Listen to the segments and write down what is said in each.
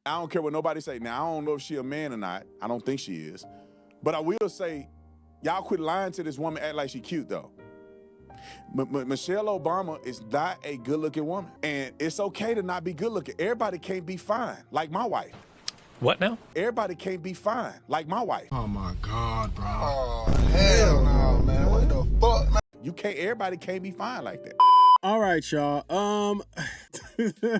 I don't care what nobody say. Now, I don't know if she a man or not. I don't think she is. But I will say, y'all quit lying to this woman, act like she cute, though. Michelle Obama is not a good-looking woman. And it's okay to not be good-looking. Everybody can't be fine, like my wife. What now? Everybody can't be fine, like my wife. Oh, my God, bro. Oh, hell no, man. What the fuck, man? Everybody can't be fine like that. All right, y'all.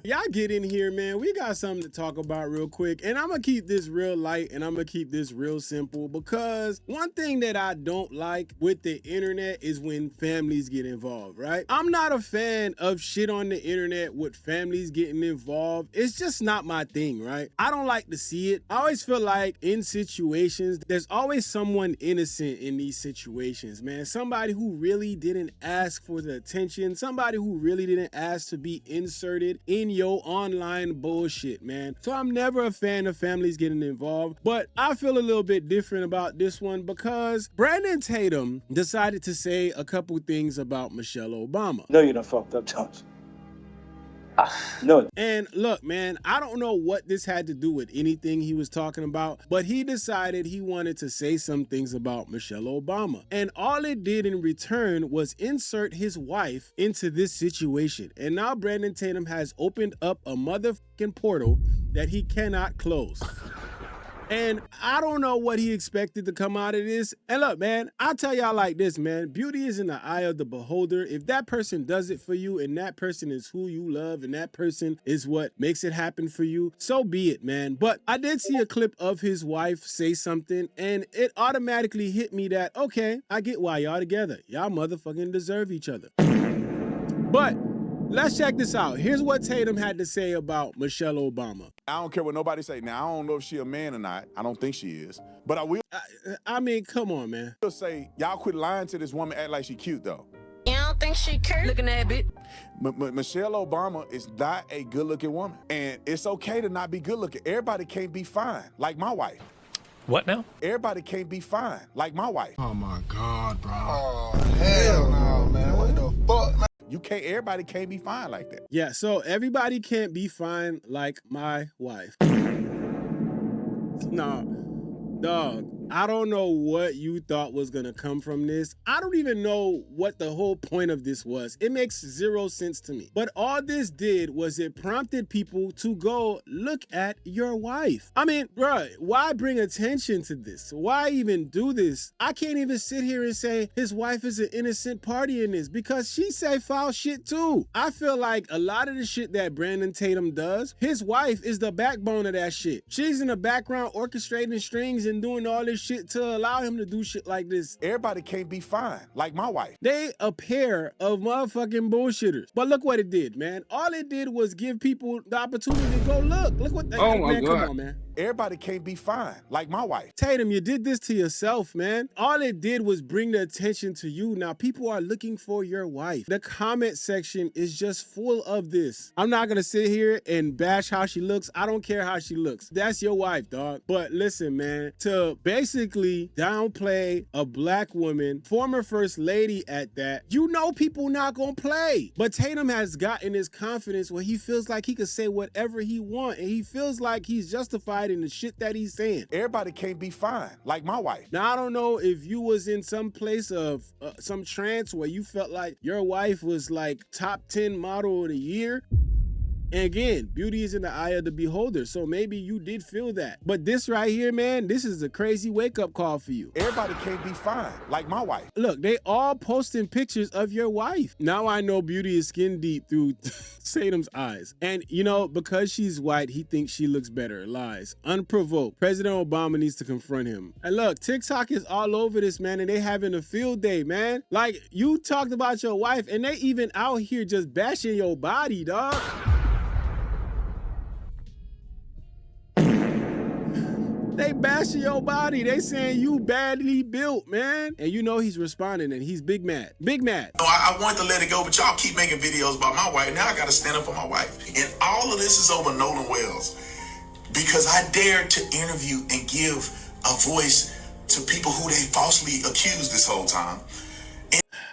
Y'all get in here, man. We got something to talk about real quick. And I'm going to keep this real light and I'm going to keep this real simple, because one thing that I don't like with the internet is when families get involved, right? I'm not a fan of shit on the internet with families getting involved. It's just not my thing, right? I don't like to see it. I always feel like in situations, there's always someone innocent in these situations, man. Somebody who really didn't ask for the attention, somebody who really didn't ask to be inserted in your online bullshit, man. So I'm never a fan of families getting involved, but I feel a little bit different about this one because Brandon Tatum decided to say a couple things about Michelle Obama. No, you done fucked up, Jones. No. And look, man, I don't know what this had to do with anything he was talking about, but he decided he wanted to say some things about Michelle Obama. And all it did in return was insert his wife into this situation. And now Brandon Tatum has opened up a motherfucking portal that he cannot close. And I don't know what he expected to come out of this. And look, man, I'll tell y'all like this, man. Beauty is in the eye of the beholder. If that person does it for you and that person is who you love and that person is what makes it happen for you, so be it, man. But I did see a clip of his wife say something and it automatically hit me that, okay, I get why y'all together. Y'all motherfucking deserve each other. But let's check this out. Here's what Tatum had to say about Michelle Obama. I don't care what nobody say. Now, I don't know if she a man or not. I don't think she is. But I mean, come on, man. I will say, y'all quit lying to this woman, act like she cute, though. You don't think she cute? Looking at it. Michelle Obama is not a good-looking woman. And it's okay to not be good-looking. Everybody can't be fine, like my wife. What now? Everybody can't be fine, like my wife. Oh, my God, bro. Oh, hell no, man. What the fuck, man? Everybody can't be fine like that. Yeah, so everybody can't be fine like my wife. Nah, dog, I don't know what you thought was gonna come from this. I don't even know what the whole point of this was. It makes zero sense to me. But all this did was it prompted people to go look at your wife. I mean, bruh, why bring attention to this? Why even do this? I can't even sit here and say his wife is an innocent party in this because she say foul shit too. I feel like a lot of the shit that Brandon Tatum does, his wife is the backbone of that shit. She's in the background orchestrating strings and doing all this shit to allow him to do shit like this. Everybody can't be fine, like my wife. They a pair of motherfucking bullshitters. But look what it did, man. All it did was give people the opportunity to go look. Look what Oh my man, God. come on, man. Everybody can't be fine, like my wife. Tatum, you did this to yourself, man. All it did was bring the attention to you. Now people are looking for your wife. The comment section is just full of this. I'm not gonna sit here and bash how she looks. I don't care how she looks. That's your wife, dog. But listen, man, to basically downplay a black woman, former first lady at that, you know people not gonna play. But Tatum has gotten his confidence where he feels like he could say whatever he wants, and he feels like he's justified in the shit that he's saying. Everybody can't be fine, like my wife. Now, I don't know if you was in some place of some trance where you felt like your wife was like top 10 model of the year. And again, beauty is in the eye of the beholder, so maybe you did feel that. But this right here, man, this is a crazy wake-up call for you. Everybody can't be fine, like my wife. Look, they all posting pictures of your wife. Now I know beauty is skin deep through Tatum's eyes. And, you know, because she's white, he thinks she looks better. Lies. Unprovoked. President Obama needs to confront him. And look, TikTok is all over this, man, and they having a field day, man. Like, you talked about your wife, and they even out here just bashing your body, dog. They bashing your body. They saying you badly built, man. And you know he's responding and he's big mad. Big mad. No, I wanted to let it go, but y'all keep making videos about my wife. Now I got to stand up for my wife. And all of this is over Nolan Wells because I dared to interview and give a voice to people who they falsely accused this whole time.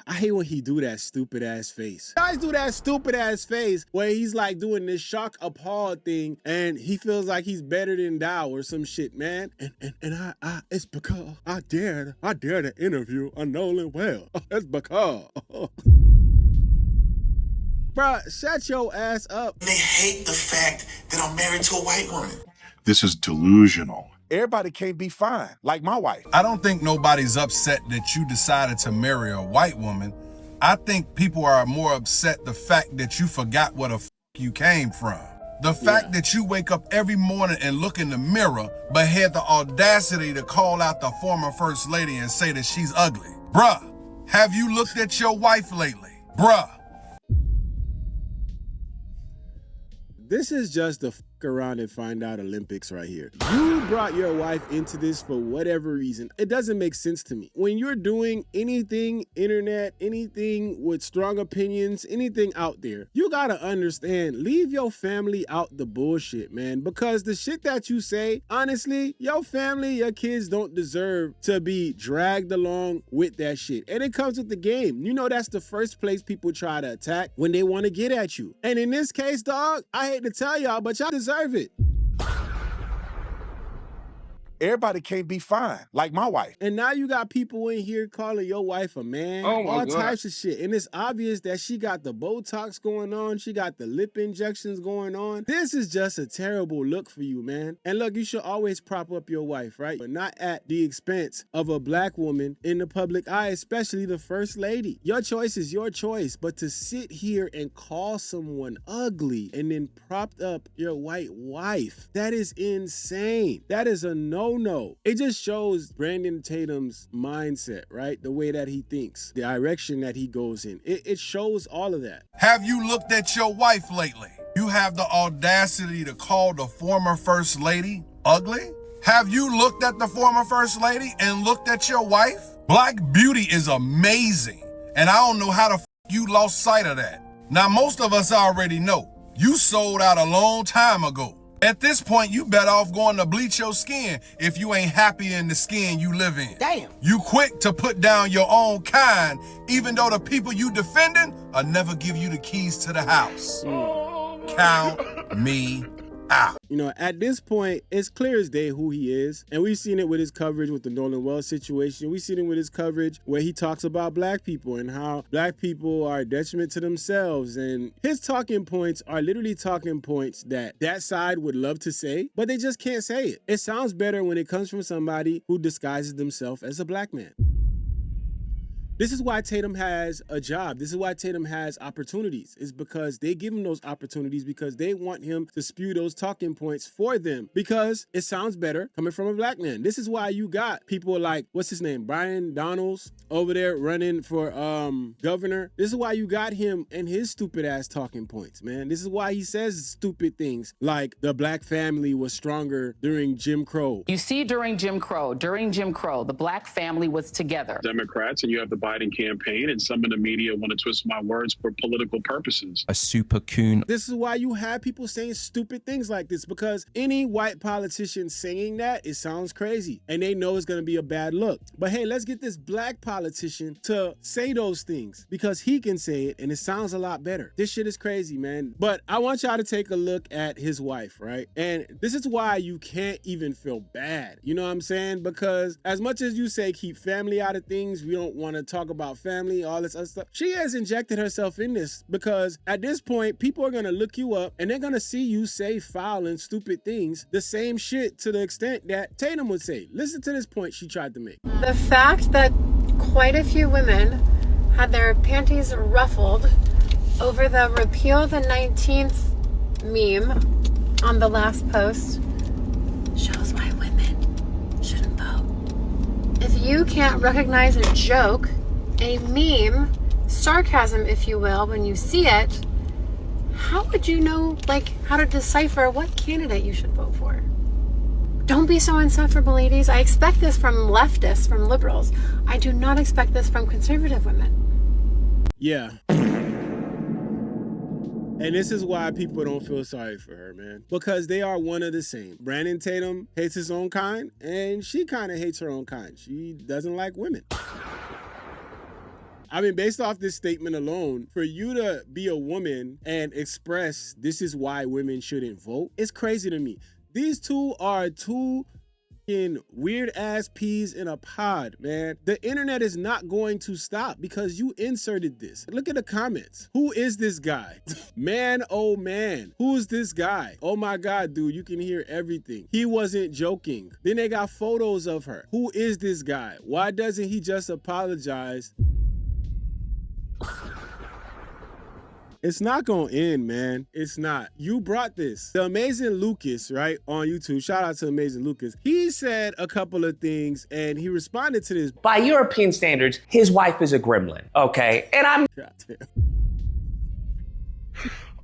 I hate when he do that stupid ass face. Guys do that stupid ass face where he's like doing this shock appalled thing and he feels like he's better than thou or some shit, man. And I it's because I dare to interview a Nolan Well. It's because. Bruh, shut your ass up. They hate the fact that I'm married to a white woman. This is delusional. Everybody can't be fine, like my wife. I don't think nobody's upset that you decided to marry a white woman. I think people are more upset the fact that you forgot where the f you came from. The fact that you wake up every morning and look in the mirror, but had the audacity to call out the former first lady and say that she's ugly. Bruh, have you looked at your wife lately? Bruh. This is just the around and find out Olympics right here. You brought your wife into this for whatever reason. It doesn't make sense to me. When you're doing anything internet, anything with strong opinions, anything out there, you gotta understand, leave your family out the bullshit, man. Because the shit that you say, honestly, your family, your kids don't deserve to be dragged along with that shit. And it comes with the game. You know that's the first place people try to attack when they want to get at you. And in this case, dog, I hate to tell y'all, but y'all deserve it. Everybody can't be fine, like my wife. And now you got people in here calling your wife a man, all types of shit. And it's obvious that she got the Botox going on. She got the lip injections going on. This is just a terrible look for you, man. And look, you should always prop up your wife, right? But not at the expense of a black woman in the public eye, especially the first lady. Your choice is your choice, but to sit here and call someone ugly and then prop up your white wife, that is insane. That is a no. It just shows Brandon Tatum's mindset, right? The way that he thinks, the direction that he goes in. It shows all of that. Have you looked at your wife lately? You have the audacity to call the former first lady ugly? Have you looked at the former first lady and looked at your wife? Black beauty is amazing, and I don't know how the you lost sight of that. Now, most of us already know. You sold out a long time ago. At this point, you better off going to bleach your skin if you ain't happy in the skin you live in. Damn. You quick to put down your own kind, even though the people you defending will never give you the keys to the house. Count me out. You know, at this point, it's clear as day who he is. And we've seen it with his coverage with the Nolan Wells situation. We've seen it with his coverage where he talks about black people and how black people are a detriment to themselves. And his talking points are literally talking points that side would love to say, but they just can't say it. It sounds better when it comes from somebody who disguises themselves as a black man. This is why Tatum has a job. This is why Tatum has opportunities. It's because they give him those opportunities because they want him to spew those talking points for them because it sounds better coming from a black man. This is why you got people like, what's his name? Brian Donalds over there running for governor. This is why you got him and his stupid ass talking points, man. This is why he says stupid things like the black family was stronger during Jim Crow. You see, during Jim Crow, the black family was together. Democrats, and you have the Biden campaign, and some in the media want to twist my words for political purposes. A super coon. This is why you have people saying stupid things like this, because any white politician saying that, it sounds crazy, and they know it's going to be a bad look. But hey, let's get this black politician to say those things because he can say it, and it sounds a lot better. This shit is crazy, man. But I want y'all to take a look at his wife, right? And this is why you can't even feel bad. You know what I'm saying? Because as much as you say keep family out of things, we don't want to talk about family, all this other stuff. She has injected herself in this because at this point, people are going to look you up and they're going to see you say foul and stupid things, the same shit to the extent that Tatum would say. Listen to this point she tried to make. The fact that quite a few women had their panties ruffled over the repeal the 19th meme on the last post shows why women shouldn't vote. If you can't recognize a joke, a meme, sarcasm, if you will, when you see it, how would you know, how to decipher what candidate you should vote for? Don't be so insufferable, ladies. I expect this from leftists, from liberals. I do not expect this from conservative women. Yeah. And this is why people don't feel sorry for her, man. Because they are one of the same. Brandon Tatum hates his own kind, and she kind of hates her own kind. She doesn't like women. I mean, based off this statement alone, for you to be a woman and express this is why women shouldn't vote, it's crazy to me. These two are two weird ass peas in a pod, man. The internet is not going to stop because you inserted this. Look at the comments. Who is this guy? Man, oh man. Who is this guy? Oh my God, dude, you can hear everything. He wasn't joking. Then they got photos of her. Who is this guy? Why doesn't he just apologize? It's not gonna end, man. It's not. You brought this. The Amazing Lucas, right, on YouTube, shout out to Amazing Lucas. He said a couple of things and he responded to this. By European standards, his wife is a gremlin, okay? And I'm... Goddamn.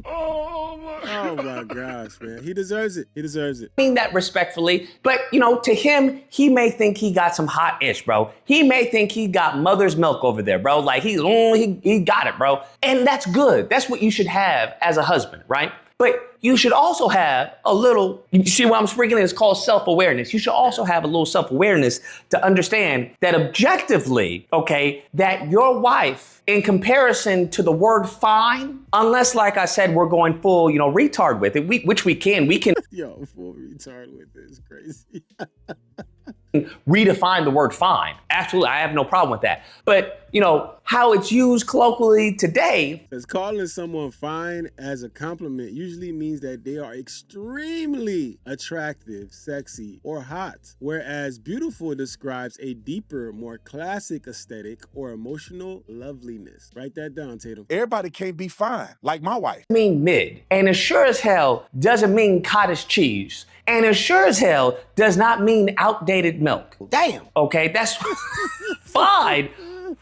Oh my gosh, man. He deserves it. He deserves it. I mean that respectfully, but you know, to him, he may think he got some hot ish, bro. He may think he got mother's milk over there, bro. Like he got it, bro. And that's good. That's what you should have as a husband, right? But you should also have a little, you see what I'm sprinkling? It's called self-awareness. You should also have a little self-awareness to understand that objectively, okay, that your wife, in comparison to the word fine, unless, like I said, we're going full, you know, retard with it, which we can. Yo, full retard with it is crazy. Redefine the word fine. Absolutely, I have no problem with that. But, you know, how it's used colloquially today. Because calling someone fine as a compliment usually means that they are extremely attractive, sexy, or hot. Whereas beautiful describes a deeper, more classic aesthetic or emotional loveliness. Write that down, Tatum. Everybody can't be fine, like my wife. I mean mid. And as sure as hell doesn't mean cottage cheese. And as sure as hell does not mean outdated milk. Damn. Okay, that's fine.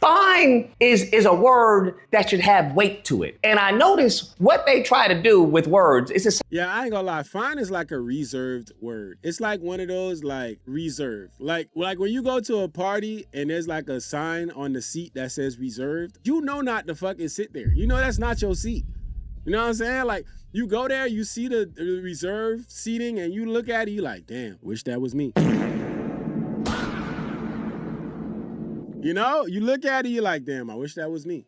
Fine is a word that should have weight to it. And I notice what they try to do with words is to yeah, I ain't gonna lie. Fine is like a reserved word. It's like one of those like reserved. Like when you go to a party and there's like a sign on the seat that says reserved, you know not to fucking sit there. You know that's not your seat. You know what I'm saying? Like you go there, you see the reserved seating and you look at it, you like, damn, wish that was me. You know, you look at it, you're like, damn, I wish that was me.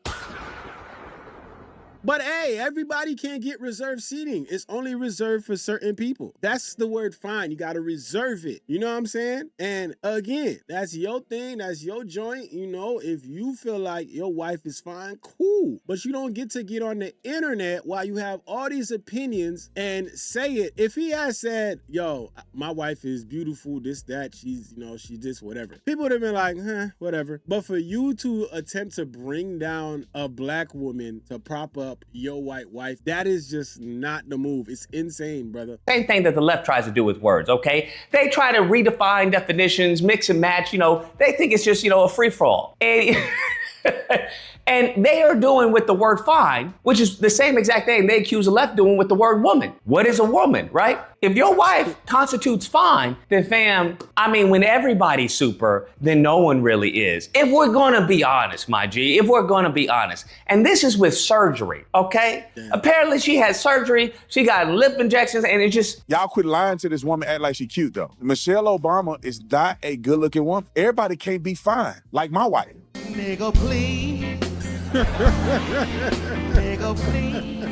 But hey, everybody can't get reserved seating. It's only reserved for certain people. That's the word fine. You got to reserve it. You know what I'm saying? And again, that's your thing. That's your joint. You know, if you feel like your wife is fine, cool. But you don't get to get on the internet while you have all these opinions and say it. If he had said, yo, my wife is beautiful, this, that, she's, you know, she this, whatever. People would have been like, whatever. But for you to attempt to bring down a black woman to prop up your white wife, that is just not the move. It's insane, brother. Same thing that the left tries to do with words, okay? They try to redefine definitions, mix and match, you know, they think it's just, you know, a free-for-all. And they are doing with the word fine, which is the same exact thing they accuse the left doing with the word woman. What is a woman, right? If your wife constitutes fine, then fam, I mean, when everybody's super, then no one really is. If we're gonna be honest, my G, if we're gonna be honest. And this is with surgery, okay? Damn. Apparently she had surgery, she got lip injections, and it just... Y'all quit lying to this woman, act like she cute though. Michelle Obama is not a good looking woman. Everybody can't be fine, like my wife. Nigga, please. Nigga, please.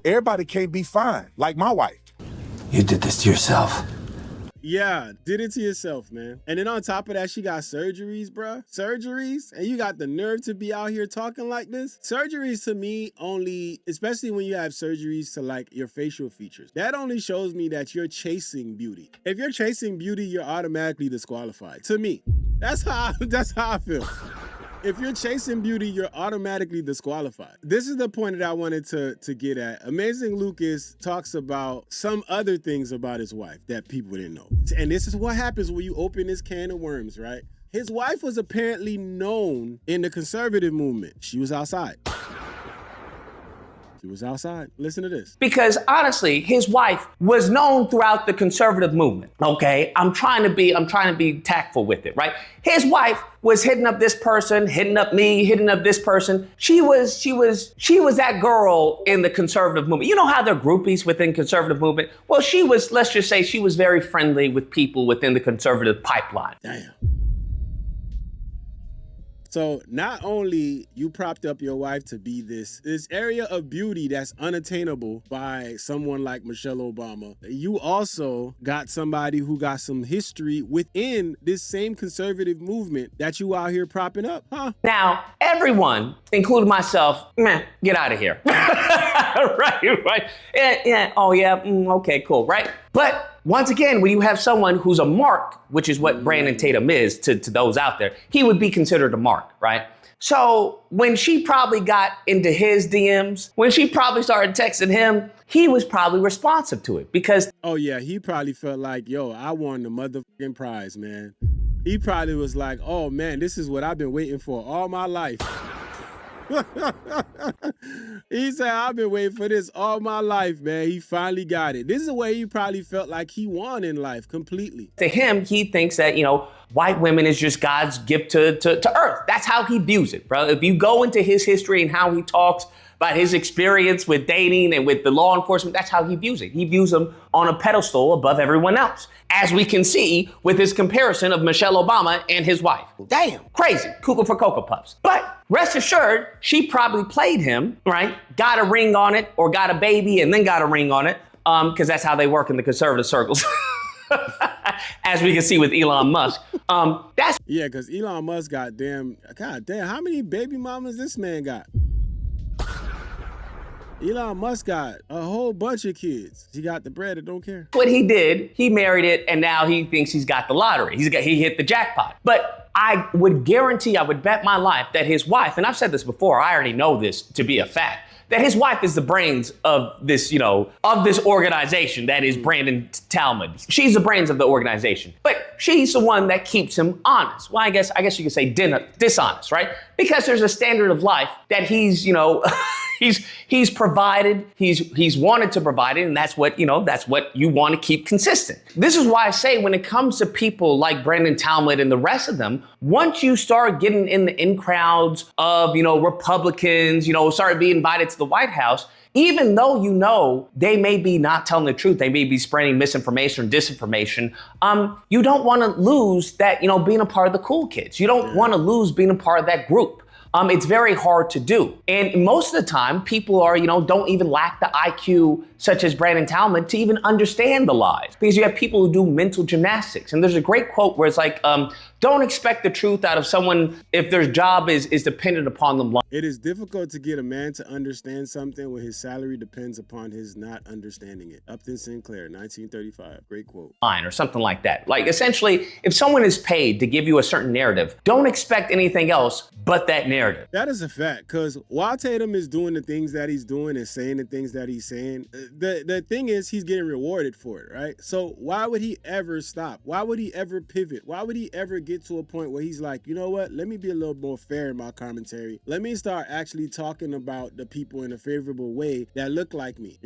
Everybody can't be fine, like my wife. You did this to yourself. Yeah, did it to yourself, man. And then on top of that, she got surgeries, bruh. Surgeries? And you got the nerve to be out here talking like this? Surgeries to me only, especially when you have surgeries to like your facial features, that only shows me that you're chasing beauty. If you're chasing beauty, you're automatically disqualified. To me, that's how I feel. If you're chasing beauty, you're automatically disqualified. This is the point that I wanted to get at. Amazing Lucas talks about some other things about his wife that people didn't know. And this is what happens when you open this can of worms, right? His wife was apparently known in the conservative movement. She was outside. She was outside. Listen to this. Because honestly, his wife was known throughout the conservative movement. Okay, I'm trying to be tactful with it, right? His wife was hitting up this person, hitting up me, hitting up this person. She was that girl in the conservative movement. You know how they're groupies within conservative movement? Well, she was, let's just say she was very friendly with people within the conservative pipeline. Damn. So not only you propped up your wife to be this area of beauty that's unattainable by someone like Michelle Obama, you also got somebody who got some history within this same conservative movement that you out here propping up, huh? Now, everyone, including myself, man, get out of here. right. Yeah, oh yeah, okay, cool, right? But once again, when you have someone who's a mark, which is what Brandon Tatum is to those out there, he would be considered a mark, right? So when she probably got into his DMs, when she probably started texting him, he was probably responsive to it because... Oh yeah, he probably felt like, yo, I won the motherfucking prize, man. He probably was like, oh man, this is what I've been waiting for all my life. He said, I've been waiting for this all my life, man. He finally got it. This is the way he probably felt like he won in life completely. To him, he thinks that, white women is just God's gift to earth. That's how he views it, bro. If you go into his history and how he talks about his experience with dating and with the law enforcement, that's how he views it. He views them on a pedestal above everyone else, as we can see with his comparison of Michelle Obama and his wife. Damn, crazy, cuckoo for Cocoa Puffs. But rest assured, she probably played him, right? Got a ring on it or got a baby and then got a ring on it, because that's how they work in the conservative circles. As we can see with Elon Musk. Yeah, because Elon Musk God damn, how many baby mamas this man got? Elon Musk got a whole bunch of kids. He got the bread and don't care. What he did, he married it, and now he thinks he's got the lottery. He hit the jackpot. But I would guarantee, I would bet my life that his wife, and I've said this before, I already know this to be a fact, that his wife is the brains of this, of this organization that is Brandon Talmadge. She's the brains of the organization, but she's the one that keeps him honest. Well, I guess you could say dishonest, right? Because there's a standard of life that he's, he's provided, he's wanted to provide it, and that's what you want to keep consistent. This is why I say when it comes to people like Brandon Talmadge and the rest of them, once you start getting in the in crowds of, Republicans, start being invited to the White House, even though they may be not telling the truth, they may be spreading misinformation or disinformation, you don't want to lose that, being a part of the cool kids. You don't want to lose being a part of that group. It's very hard to do. And most of the time, people are, don't even lack the IQ, such as Brandon Talmadge, to even understand the lies. Because you have people who do mental gymnastics. And there's a great quote where it's like, don't expect the truth out of someone if their job is dependent upon them lying. It is difficult to get a man to understand something when his salary depends upon his not understanding it. Upton Sinclair, 1935. Great quote. Or something like that. Like, essentially, if someone is paid to give you a certain narrative, don't expect anything else but that narrative. That is a fact, because while Tatum is doing the things that he's doing and saying the things that he's saying, the thing is he's getting rewarded for it, right? So why would he ever stop? Why would he ever pivot? Why would he ever get to a point where he's like, you know what? Let me be a little more fair in my commentary. Let me start actually talking about the people in a favorable way that look like me,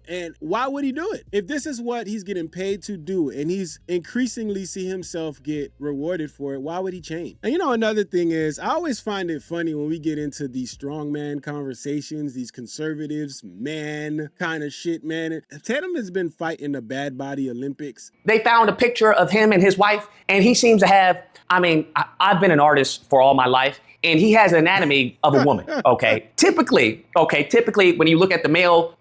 And why would he do it? If this is what he's getting paid to do and he's increasingly see himself get rewarded for it, why would he change? And another thing is, I always find it funny when we get into these strongman conversations, these conservatives, man kind of shit, man. Tatum has been fighting the bad body Olympics. They found a picture of him and his wife, and he seems to have, I've been an artist for all my life, and he has an anatomy of a woman, okay? Typically, when you look at the male...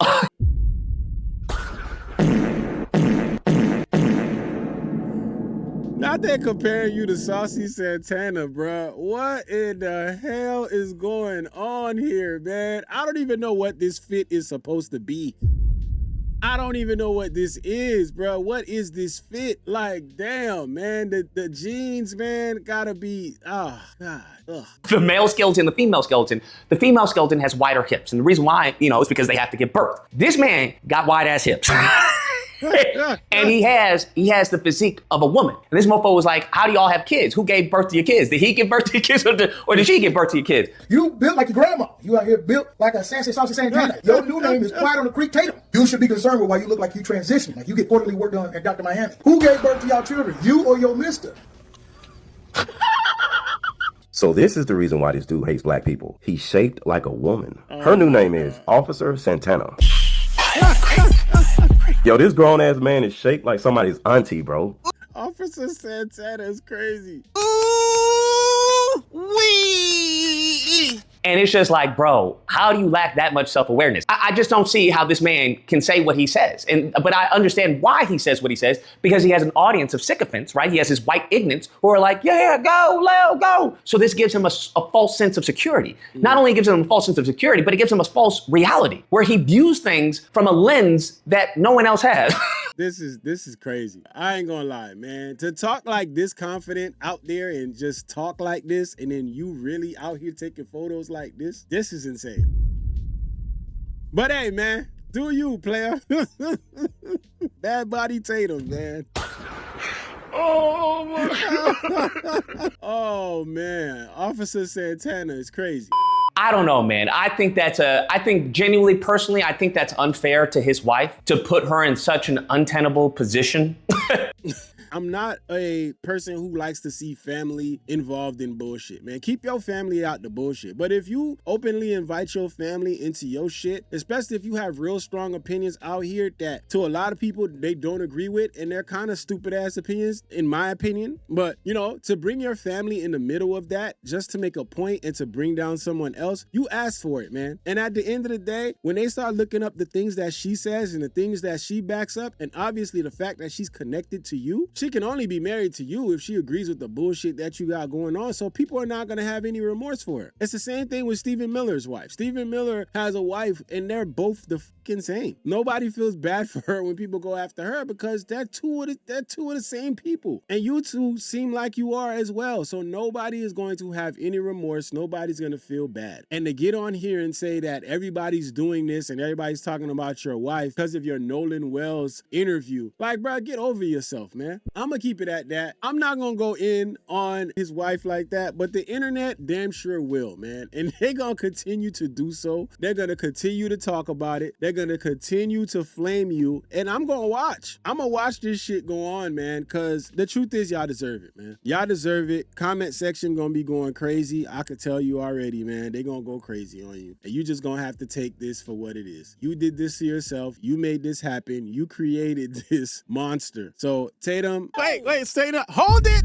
Not that comparing you to Saucy Santana, bruh. What in the hell is going on here, man? I don't even know what this fit is supposed to be. I don't even know what this is, bro. What is this fit? Like, damn, man. The jeans, man, gotta be, God. Ugh. The male skeleton, the female skeleton. The female skeleton has wider hips. And the reason why, is because they have to give birth. This man got wide ass hips. And he has the physique of a woman. And this mofo was like, how do y'all have kids? Who gave birth to your kids? Did he give birth to your kids or did she give birth to your kids? You built like your grandma. You out here built like a sassy Saucy Santana. Your new name is Quiet on the Creek Tatum. You should be concerned with why you look like you transitioned, like you get quarterly work done at Dr. Miami. Who gave birth to y'all children? You or your mister? So this is the reason why this dude hates black people. He's shaped like a woman. Her new name is Officer Santana. Yo, this grown-ass man is shaped like somebody's auntie, bro. Officer Santana is crazy. Ooh! And it's just like, bro, how do you lack that much self-awareness? I just don't see how this man can say what he says. But I understand why he says what he says, because he has an audience of sycophants, right? He has his white ignorants who are like, yeah, go, Lil, go. So this gives him a false sense of security. Not only gives him a false sense of security, but it gives him a false reality where he views things from a lens that no one else has. This is crazy. I ain't gonna lie, man. To talk like this confident out there and just talk like this, and then you really out here taking photos like this is insane. But hey, man, do you, player? Bad body Tatum, man. Oh my God. Oh man, Officer Santana is crazy. I don't know, man. I think genuinely, personally, I think that's unfair to his wife to put her in such an untenable position. I'm not a person who likes to see family involved in bullshit, man. Keep your family out the bullshit. But if you openly invite your family into your shit, especially if you have real strong opinions out here that to a lot of people they don't agree with, and they're kind of stupid ass opinions, in my opinion. But, you know, to bring your family in the middle of that just to make a point and to bring down someone else, you asked for it, man. And at the end of the day, when they start looking up the things that she says and the things that she backs up, and obviously the fact that she's connected to you, she can only be married to you if she agrees with the bullshit that you got going on. So people are not going to have any remorse for her. It's the same thing with Stephen Miller's wife. Stephen Miller has a wife and they're both the fucking same. Nobody feels bad for her when people go after her because they're two of the same people. And you two seem like you are as well. So nobody is going to have any remorse. Nobody's going to feel bad. And to get on here and say that everybody's doing this and everybody's talking about your wife because of your Nolan Wells interview, like, bro, get over yourself, man. I'm going to keep it at that. I'm not going to go in on his wife like that, but the internet damn sure will, man. And they're going to continue to do so. They're going to continue to talk about it. They're going to continue to flame you. And I'm going to watch. I'm going to watch this shit go on, man, because the truth is y'all deserve it, man. Y'all deserve it. Comment section going to be going crazy. I could tell you already, man. They're going to go crazy on you. And you just going to have to take this for what it is. You did this to yourself. You made this happen. You created this monster. So, Tatum, wait, stay up. Hold it.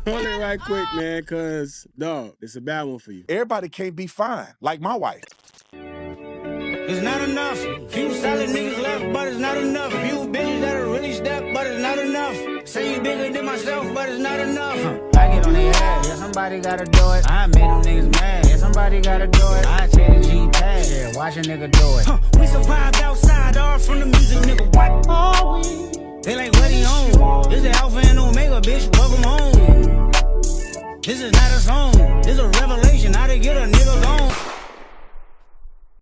Hold it right quick, man, because, dog, it's a bad one for you. Everybody can't be fine, like my wife. It's not enough. Few solid niggas left, but it's not enough. Few bitches that'll really step, but it's not enough. Say you bigger than myself, but it's not enough. I get on their ass, yeah, somebody gotta do it. I made them niggas mad, yeah, somebody gotta do it. I take the G-Tag, yeah, watch a nigga do it. We survived outside, all from the music, nigga. What are we? They like, what he on? This the Alpha and Omega, bitch, welcome home. This is not a song, this is a revelation, how to get a nigga gone.